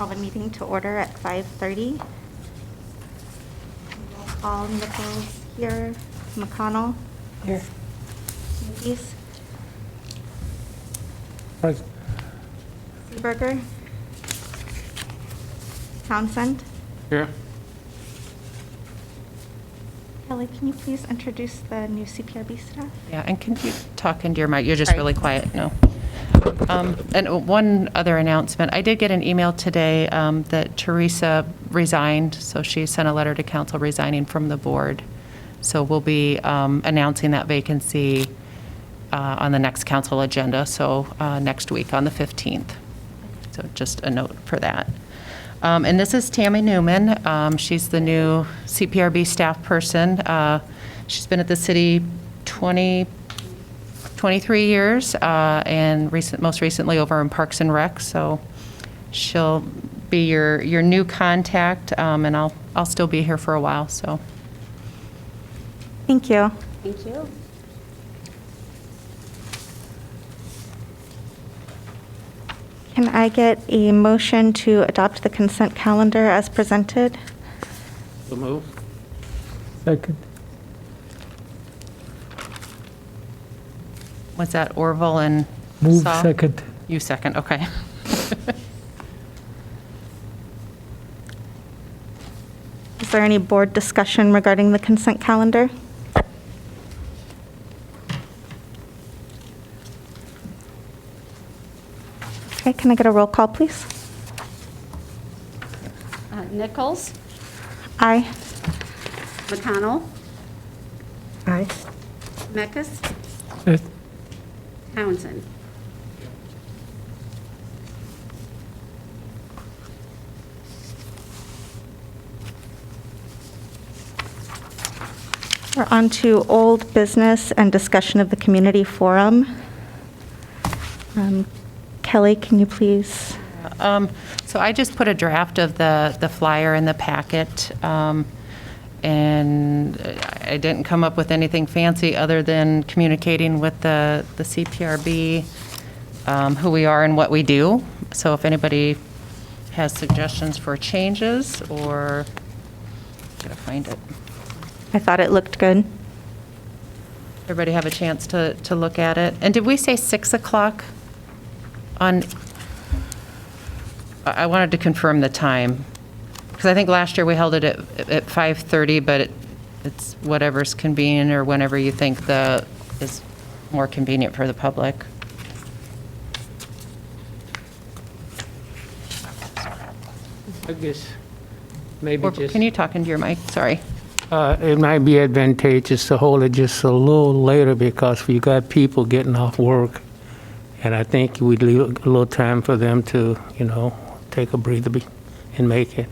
call the meeting to order at 5:30. Roll call: Nichols here, McConnell. Here. Davies. Present. Seeberger. Townsend. Here. Kelly, can you please introduce the new CPRB staff? Yeah, and can you talk into your mic? You're just Sorry. really quiet. No. And one other announcement. I did get an email today that Teresa resigned, so she sent a letter to council resigning from the board. So we'll be announcing that vacancy on the next council agenda, so next week on the 15th. So just a note for that. And this is Tammy Newman. She's the new CPRB staff person. She's been at the city 23 years, and most recently over in Parks and Rec. So she'll be your new contact, and I'll still be here for a while. So Thank you. Thank you. Can I get a motion to adopt the consent calendar as presented? So move. Second. was that Orville and Move Saul? second. You second, okay. Is there any board discussion regarding the consent calendar? Okay, can I get a roll call, please? Nichols, Aye. McConnell, Aye. Meckes, Yes. Townsend. We're on to old business and discussion of the community forum. Kelly, can you please? So I just put a draft of the flyer in the packet, and I didn't come up with anything fancy other than communicating with the CPRB, who we are and what we do. So if anybody has suggestions for changes, or, gotta find it. I thought it looked good. Everybody have a chance to look at it? And did we say 6 o'clock on, I wanted to confirm the time, because I think last year we held it at 5:30, but it's whatever's convenient or whenever you think is more convenient for the public. I guess maybe Or just, can you talk into your mic? Sorry. it might be advantageous to hold it just a little later because we got people getting off work. And I think we'd leave a little time for them to, take a breather and make it.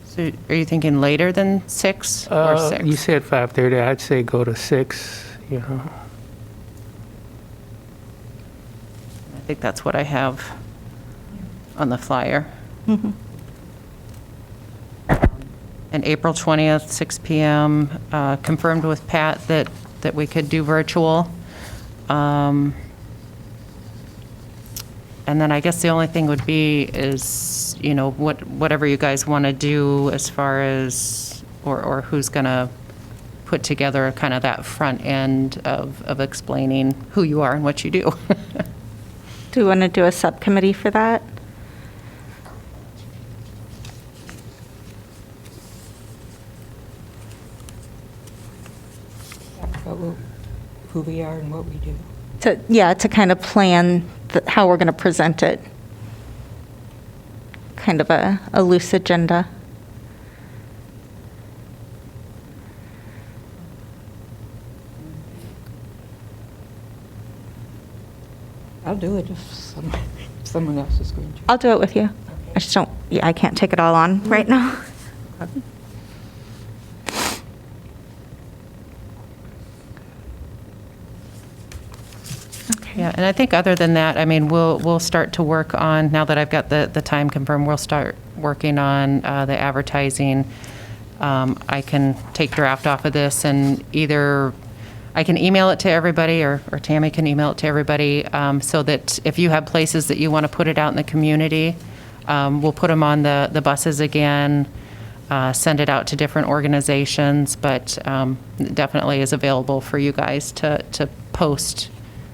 So are you thinking later than 6 or 6? You said 5:30. I'd say go to 6, I think that's what I have on the flyer. Mhm. And April 20th, 6 PM, confirmed with Pat that we could do virtual. And then I guess the only thing would be is, whatever you guys want to do as far as, or who's going to put together kind of that front end of explaining who you are and what you do. Do you want to do a subcommittee for that? About who we are and what we do. To kind of plan how we're going to present it. Kind of a loose agenda. I'll do it if someone else is going to. I'll do it with you. I just don't, I can't take it all on right now. Okay. Yeah, and I think other than that, I mean, we'll start to work on, now that I've got the time confirmed, we'll start working on the advertising. I can take draft off of this and either, I can email it to everybody, or Tammy can email it to everybody, so that if you have places that you want to put it out in the community, We'll put them on the buses again, send it out to different organizations, but definitely is available for you guys to post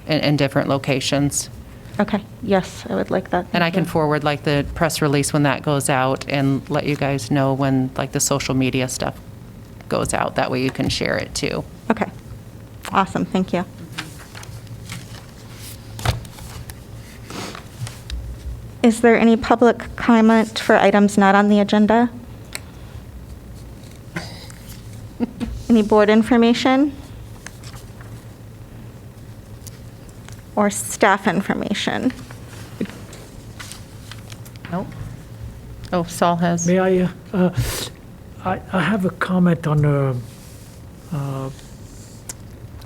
in different locations. Okay, yes, I would like that. And I Thank can you. forward like the press release when that goes out and let you guys know when like the social media stuff goes out. That way you can share it too. Okay, awesome, thank you. Is there any public comment for items not on the agenda? Any board information? Or staff information? Nope. Oh, Saul has. May I, I have a comment on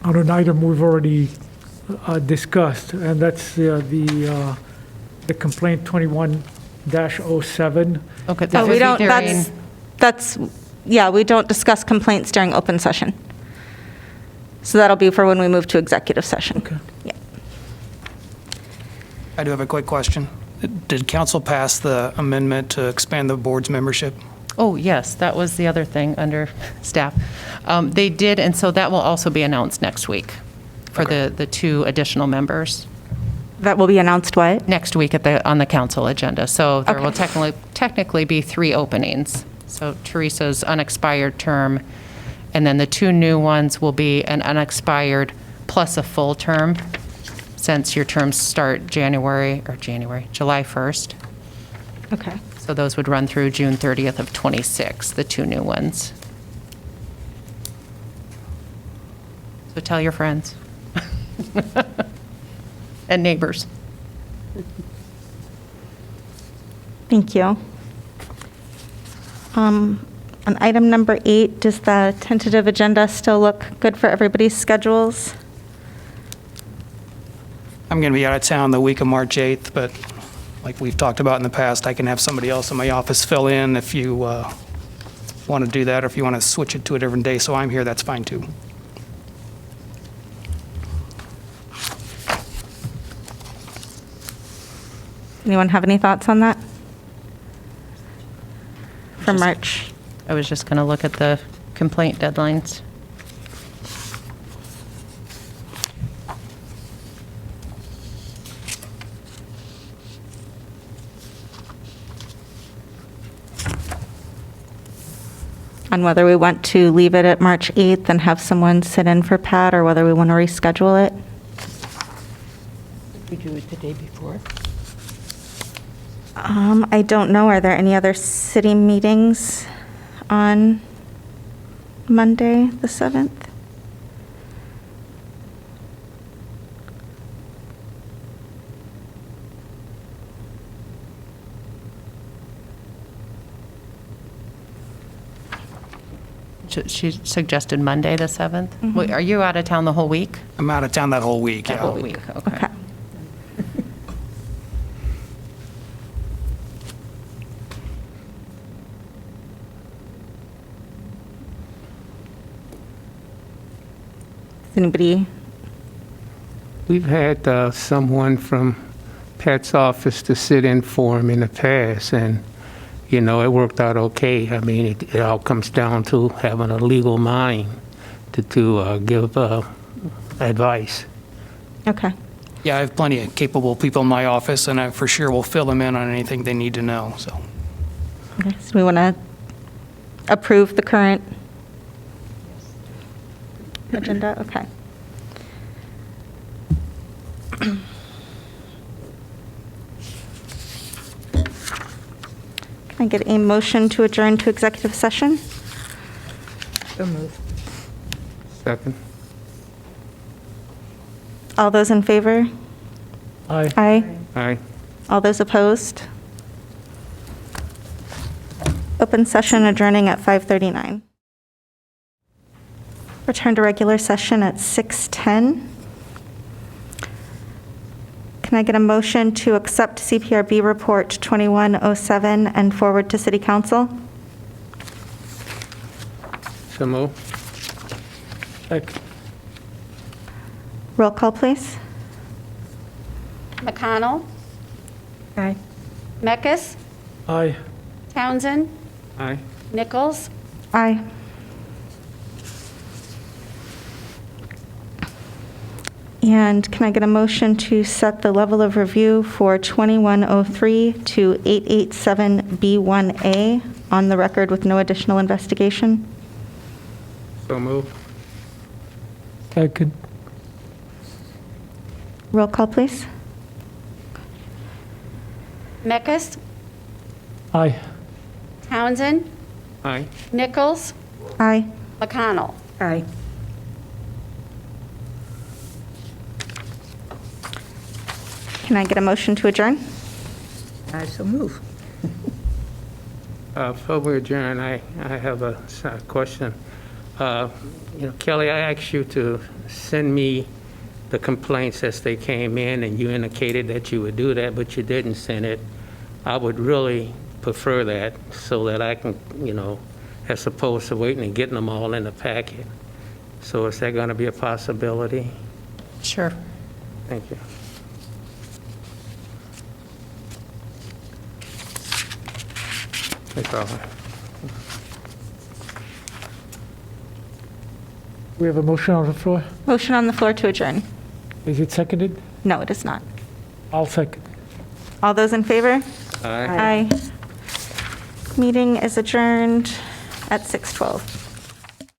an item we've already discussed, and that's the complaint 21-07. Okay, Oh, that we would be don't, during. that's, yeah, we don't discuss complaints during open session. So that'll be for when we move to executive session. Okay. Yeah. I do have a quick question. Did council pass the amendment to expand the board's membership? Oh, yes, that was the other thing under staff. They did, and so that will also be announced next week for the 2 additional members. That will be announced what? Next week on the council agenda. So there will Okay. technically be 3 openings. So Teresa's unexpired term, and then the 2 new ones will be an unexpired plus a full term, since your terms start July 1st. Okay. So those would run through June 30th of '26, the 2 new ones. So tell your friends. And neighbors. Thank you. On item number 8, does the tentative agenda still look good for everybody's schedules? I'm going to be out of town the week of March 8th, but like we've talked about in the past, I can have somebody else in my office fill in if you want to do that, or if you want to switch it to a different day. So I'm here, that's fine too. Anyone have any thoughts on that? For Just- March? I was just going to look at the complaint deadlines. On whether we want to leave it at March 8th and have someone sit in for Pat, or whether we want to reschedule it? We do it the day before. I don't know. Are there any other city meetings on Monday, the 7th? She suggested Monday, the 7th. Wait, are you out of town the whole week? I'm out of town that whole week, That yeah. whole week, okay. Okay. Does anybody, We've had someone from Pat's office to sit in for him in the past, and, you know, it worked out okay. I mean, it all comes down to having a legal mind to give advice. okay. Yeah, I have plenty of capable people in my office, and I for sure will fill them in on anything they need to know, so. Okay, so we want to approve the current agenda? Okay. Can I get a motion to adjourn to executive session? So moved. Second? All those in favor? Aye. Aye. Aye. All those opposed? Open session adjourning at 5:39. Return to regular session at 6:10. Can I get a motion to accept CPRB report 2107 and forward to City Council? So move. Second. Roll call, please. McConnell, Aye. Mekis, Aye. Townsend, Aye. Nichols, Aye. And can I get a motion to set the level of review for 2103 to 887B1A on the record with no additional investigation? So move. Second. Roll call, please. Meckus, Aye. Townsend, Aye. Nichols, Aye. McConnell. Aye. Can I get a motion to adjourn? I so move. Before we adjourn, I have a question. Kelly, I asked you to send me the complaints as they came in, and you indicated that you would do that, but you didn't send it. I would really prefer that so that I can, as opposed to waiting and getting them all in the packet. So is that going to be a possibility? Sure. Thank you. That's all. We have a motion on the floor. Motion on the floor to adjourn. Is it seconded? No, it is not. I'll second. All those in favor? Aye. Aye. Meeting is adjourned at 6:12.